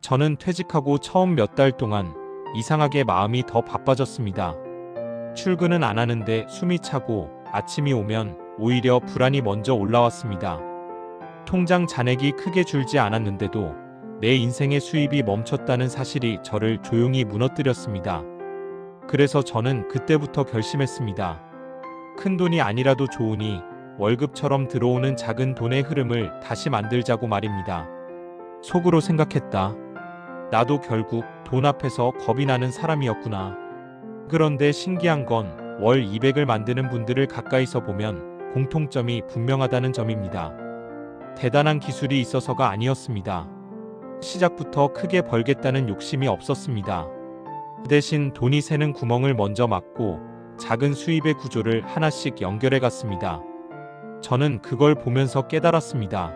저는 퇴직하고 처음 몇 달 동안 이상하게 마음이 더 바빠졌습니다. 출근은 안 하는데 숨이 차고 아침이 오면 오히려 불안이 먼저 올라왔습니다. 통장 잔액이 크게 줄지 않았는데도 내 인생의 수입이 멈췄다는 사실이 저를 조용히 무너뜨렸습니다. 그래서 저는 그때부터 결심했습니다. 큰 돈이 아니라도 좋으니 월급처럼 들어오는 작은 돈의 흐름을 다시 만들자고 말입니다. 속으로 생각했다. 나도 결국 돈 앞에서 겁이 나는 사람이었구나. 그런데 신기한 건 월 200을 만드는 분들을 가까이서 보면 공통점이 분명하다는 점입니다. 대단한 기술이 있어서가 아니었습니다. 시작부터 크게 벌겠다는 욕심이 없었습니다. 대신 돈이 새는 구멍을 먼저 막고 작은 수입의 구조를 하나씩 연결해 갔습니다. 저는 그걸 보면서 깨달았습니다.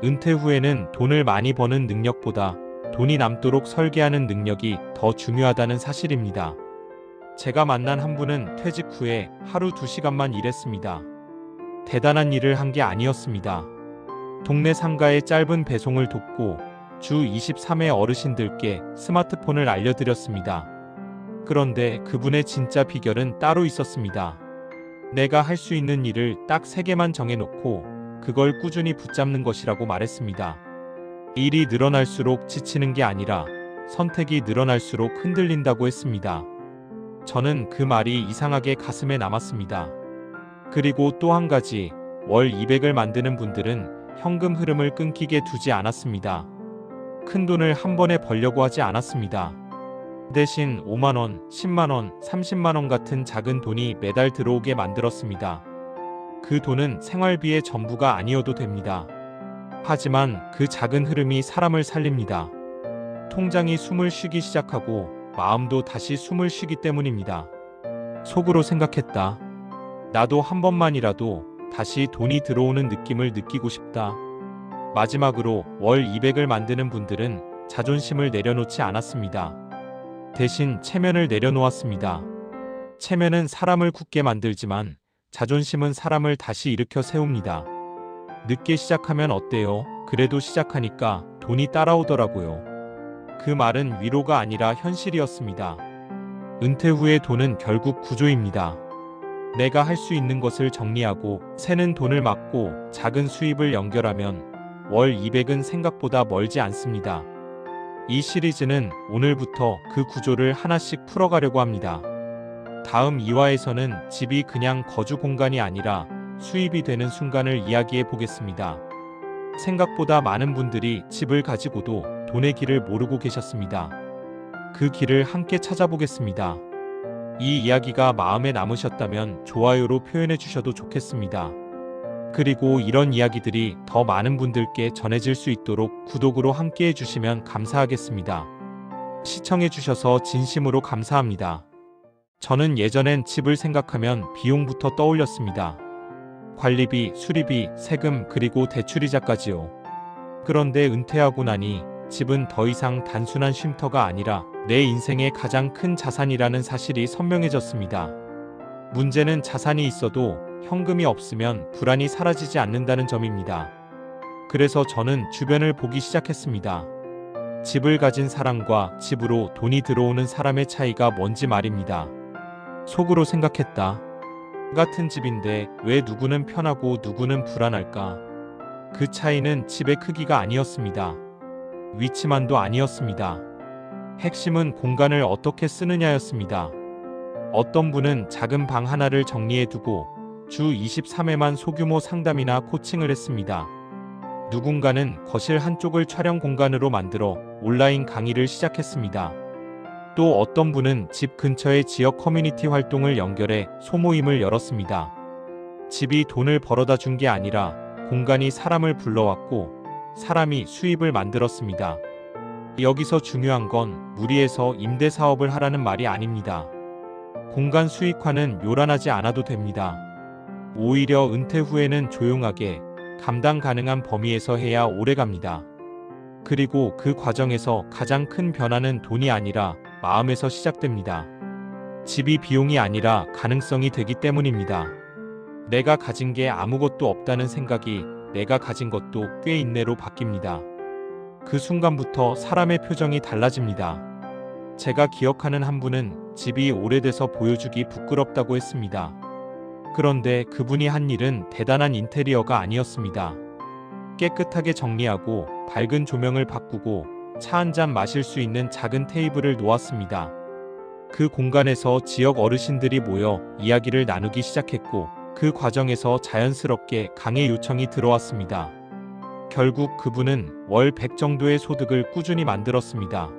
은퇴 후에는 돈을 많이 버는 능력보다 돈이 남도록 설계하는 능력이 더 중요하다는 사실입니다. 제가 만난 한 분은 퇴직 후에 하루 2시간만 일했습니다. 대단한 일을 한 게 아니었습니다. 동네 상가의 짧은 배송을 돕고 주 23회 어르신들께 스마트폰을 알려드렸습니다. 그런데 그분의 진짜 비결은 따로 있었습니다. 내가 할 수 있는 일을 딱 3개만 정해놓고 그걸 꾸준히 붙잡는 것이라고 말했습니다. 일이 늘어날수록 지치는 게 아니라 선택이 늘어날수록 흔들린다고 했습니다. 저는 그 말이 이상하게 가슴에 남았습니다. 그리고 또 한 가지, 월 200을 만드는 분들은 현금 흐름을 끊기게 두지 않았습니다. 큰 돈을 한 번에 벌려고 하지 않았습니다. 대신 5만원, 10만원, 30만원 같은 작은 돈이 매달 들어오게 만들었습니다. 그 돈은 생활비의 전부가 아니어도 됩니다. 하지만 그 작은 흐름이 사람을 살립니다. 통장이 숨을 쉬기 시작하고 마음도 다시 숨을 쉬기 때문입니다. 속으로 생각했다. 나도 한 번만이라도 다시 돈이 들어오는 느낌을 느끼고 싶다. 마지막으로 월 200을 만드는 분들은 자존심을 내려놓지 않았습니다. 대신 체면을 내려놓았습니다. 체면은 사람을 굳게 만들지만 자존심은 사람을 다시 일으켜 세웁니다. 늦게 시작하면 어때요? 그래도 시작하니까 돈이 따라오더라고요. 그 말은 위로가 아니라 현실이었습니다. 은퇴 후의 돈은 결국 구조입니다. 내가 할 수 있는 것을 정리하고 새는 돈을 막고 작은 수입을 연결하면 월 200은 생각보다 멀지 않습니다. 이 시리즈는 오늘부터 그 구조를 하나씩 풀어가려고 합니다. 다음 2화에서는 집이 그냥 거주 공간이 아니라 수입이 되는 순간을 이야기해 보겠습니다. 생각보다 많은 분들이 집을 가지고도 돈의 길을 모르고 계셨습니다. 그 길을 함께 찾아보겠습니다. 이 이야기가 마음에 남으셨다면 좋아요로 표현해 주셔도 좋겠습니다. 그리고 이런 이야기들이 더 많은 분들께 전해질 수 있도록 구독으로 함께 해주시면 감사하겠습니다. 시청해 주셔서 진심으로 감사합니다. 저는 예전엔 집을 생각하면 비용부터 떠올렸습니다. 관리비, 수리비, 세금, 그리고 대출이자까지요. 그런데 은퇴하고 나니 집은 더 이상 단순한 쉼터가 아니라 내 인생의 가장 큰 자산이라는 사실이 선명해졌습니다. 문제는 자산이 있어도 현금이 없으면 불안이 사라지지 않는다는 점입니다. 그래서 저는 주변을 보기 시작했습니다. 집을 가진 사람과 집으로 돈이 들어오는 사람의 차이가 뭔지 말입니다. 속으로 생각했다. 같은 집인데 왜 누구는 편하고 누구는 불안할까? 그 차이는 집의 크기가 아니었습니다. 위치만도 아니었습니다. 핵심은 공간을 어떻게 쓰느냐였습니다. 어떤 분은 작은 방 하나를 정리해두고 주 23회만 소규모 상담이나 코칭을 했습니다. 누군가는 거실 한쪽을 촬영 공간으로 만들어 온라인 강의를 시작했습니다. 또 어떤 분은 집 근처의 지역 커뮤니티 활동을 연결해 소모임을 열었습니다. 집이 돈을 벌어다 준 게 아니라 공간이 사람을 불러왔고 사람이 수입을 만들었습니다. 여기서 중요한 건 무리해서 임대 사업을 하라는 말이 아닙니다. 공간 수익화는 요란하지 않아도 됩니다. 오히려 은퇴 후에는 조용하게 감당 가능한 범위에서 해야 오래갑니다. 그리고 그 과정에서 가장 큰 변화는 돈이 아니라 마음에서 시작됩니다. 집이 비용이 아니라 가능성이 되기 때문입니다. 내가 가진 게 아무것도 없다는 생각이 내가 가진 것도 꽤 있네로 바뀝니다. 그 순간부터 사람의 표정이 달라집니다. 제가 기억하는 한 분은 집이 오래돼서 보여주기 부끄럽다고 했습니다. 그런데 그분이 한 일은 대단한 인테리어가 아니었습니다. 깨끗하게 정리하고 밝은 조명을 바꾸고 차 한 잔 마실 수 있는 작은 테이블을 놓았습니다. 그 공간에서 지역 어르신들이 모여 이야기를 나누기 시작했고 그 과정에서 자연스럽게 강의 요청이 들어왔습니다. 결국 그분은 월 100 정도의 소득을 꾸준히 만들었습니다.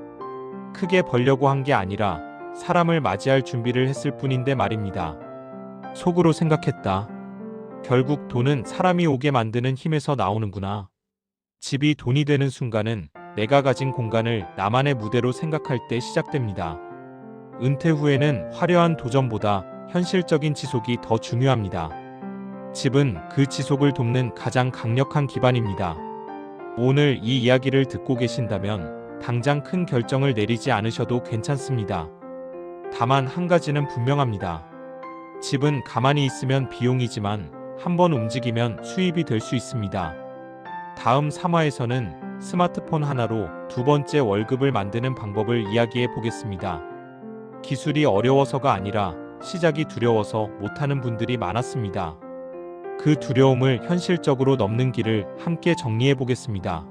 크게 벌려고 한 게 아니라 사람을 맞이할 준비를 했을 뿐인데 말입니다. 속으로 생각했다. 결국 돈은 사람이 오게 만드는 힘에서 나오는구나. 집이 돈이 되는 순간은 내가 가진 공간을 나만의 무대로 생각할 때 시작됩니다. 은퇴 후에는 화려한 도전보다 현실적인 지속이 더 중요합니다. 집은 그 지속을 돕는 가장 강력한 기반입니다. 오늘 이 이야기를 듣고 계신다면 당장 큰 결정을 내리지 않으셔도 괜찮습니다. 다만 한 가지는 분명합니다. 집은 가만히 있으면 비용이지만 한번 움직이면 수입이 될 수 있습니다. 다음 3화에서는 스마트폰 하나로 두 번째 월급을 만드는 방법을 이야기해 보겠습니다. 기술이 어려워서가 아니라 시작이 두려워서 못하는 분들이 많았습니다. 그 두려움을 현실적으로 넘는 길을 함께 정리해 보겠습니다.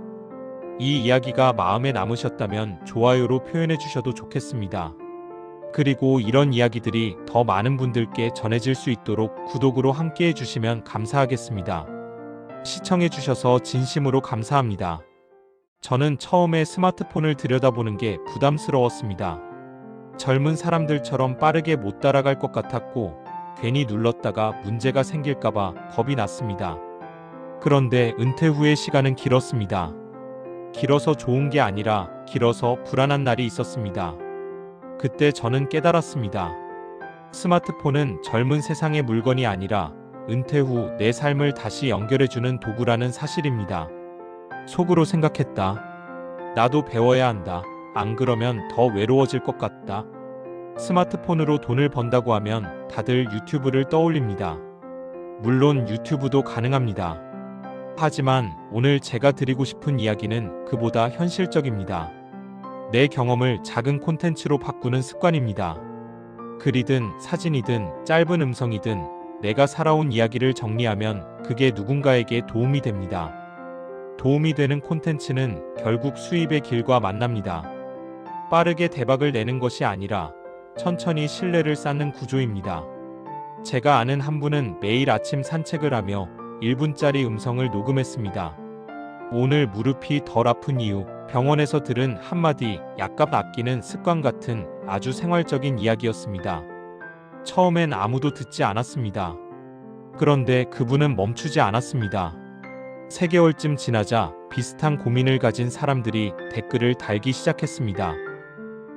이 이야기가 마음에 남으셨다면 좋아요로 표현해 주셔도 좋겠습니다. 그리고 이런 이야기들이 더 많은 분들께 전해질 수 있도록 구독으로 함께 해주시면 감사하겠습니다. 시청해 주셔서 진심으로 감사합니다. 저는 처음에 스마트폰을 들여다보는 게 부담스러웠습니다. 젊은 사람들처럼 빠르게 못 따라갈 것 같았고 괜히 눌렀다가 문제가 생길까봐 겁이 났습니다. 그런데 은퇴 후의 시간은 길었습니다. 길어서 좋은 게 아니라 길어서 불안한 날이 있었습니다. 그때 저는 깨달았습니다. 스마트폰은 젊은 세상의 물건이 아니라 은퇴 후 내 삶을 다시 연결해주는 도구라는 사실입니다. 속으로 생각했다. 나도 배워야 한다. 안 그러면 더 외로워질 것 같다. 스마트폰으로 돈을 번다고 하면 다들 유튜브를 떠올립니다. 물론 유튜브도 가능합니다. 하지만 오늘 제가 드리고 싶은 이야기는 그보다 현실적입니다. 내 경험을 작은 콘텐츠로 바꾸는 습관입니다. 글이든 사진이든 짧은 음성이든 내가 살아온 이야기를 정리하면 그게 누군가에게 도움이 됩니다. 도움이 되는 콘텐츠는 결국 수입의 길과 만납니다. 빠르게 대박을 내는 것이 아니라 천천히 신뢰를 쌓는 구조입니다. 제가 아는 한 분은 매일 아침 산책을 하며 1분짜리 음성을 녹음했습니다. 오늘 무릎이 덜 아픈 이유, 병원에서 들은 한마디, 약값 아끼는 습관 같은 아주 생활적인 이야기였습니다. 처음엔 아무도 듣지 않았습니다. 그런데 그분은 멈추지 않았습니다. 3개월쯤 지나자 비슷한 고민을 가진 사람들이 댓글을 달기 시작했습니다.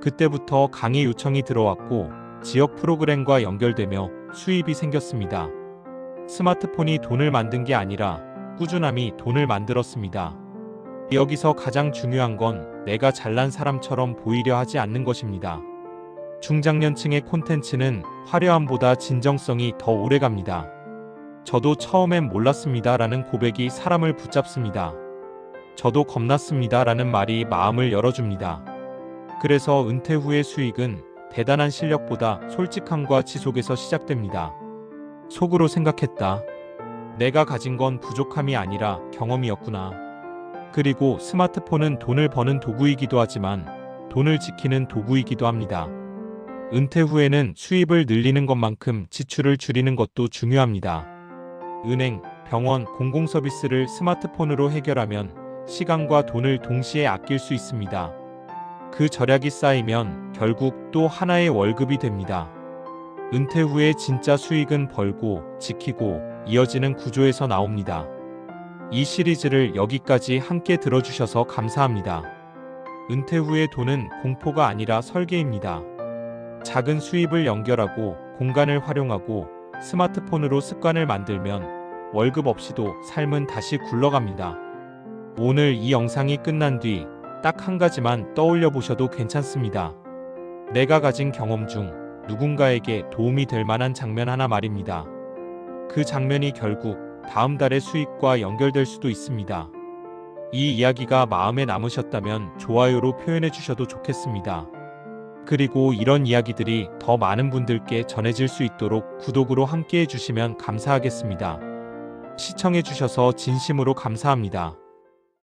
그때부터 강의 요청이 들어왔고 지역 프로그램과 연결되며 수입이 생겼습니다. 스마트폰이 돈을 만든 게 아니라 꾸준함이 돈을 만들었습니다. 여기서 가장 중요한 건 내가 잘난 사람처럼 보이려 하지 않는 것입니다. 중장년층의 콘텐츠는 화려함보다 진정성이 더 오래갑니다. 저도 처음엔 몰랐습니다 라는 고백이 사람을 붙잡습니다. 저도 겁났습니다 라는 말이 마음을 열어줍니다. 그래서 은퇴 후의 수익은 대단한 실력보다 솔직함과 지속에서 시작됩니다. 속으로 생각했다. 내가 가진 건 부족함이 아니라 경험이었구나. 그리고 스마트폰은 돈을 버는 도구이기도 하지만 돈을 지키는 도구이기도 합니다. 은퇴 후에는 수입을 늘리는 것만큼 지출을 줄이는 것도 중요합니다. 은행, 병원, 공공서비스를 스마트폰으로 해결하면 시간과 돈을 동시에 아낄 수 있습니다. 그 절약이 쌓이면 결국 또 하나의 월급이 됩니다. 은퇴 후에 진짜 수익은 벌고 지키고 이어지는 구조에서 나옵니다. 이 시리즈를 여기까지 함께 들어주셔서 감사합니다. 은퇴 후의 돈은 공포가 아니라 설계입니다. 작은 수입을 연결하고 공간을 활용하고 스마트폰으로 습관을 만들면 월급 없이도 삶은 다시 굴러갑니다. 오늘 이 영상이 끝난 뒤 딱 한 가지만 떠올려 보셔도 괜찮습니다. 내가 가진 경험 중 누군가에게 도움이 될 만한 장면 하나 말입니다. 그 장면이 결국 다음 달의 수익과 연결될 수도 있습니다. 이 이야기가 마음에 남으셨다면 좋아요로 표현해 주셔도 좋겠습니다. 그리고 이런 이야기들이 더 많은 분들께 전해질 수 있도록 구독으로 함께 해주시면 감사하겠습니다. 시청해 주셔서 진심으로 감사합니다.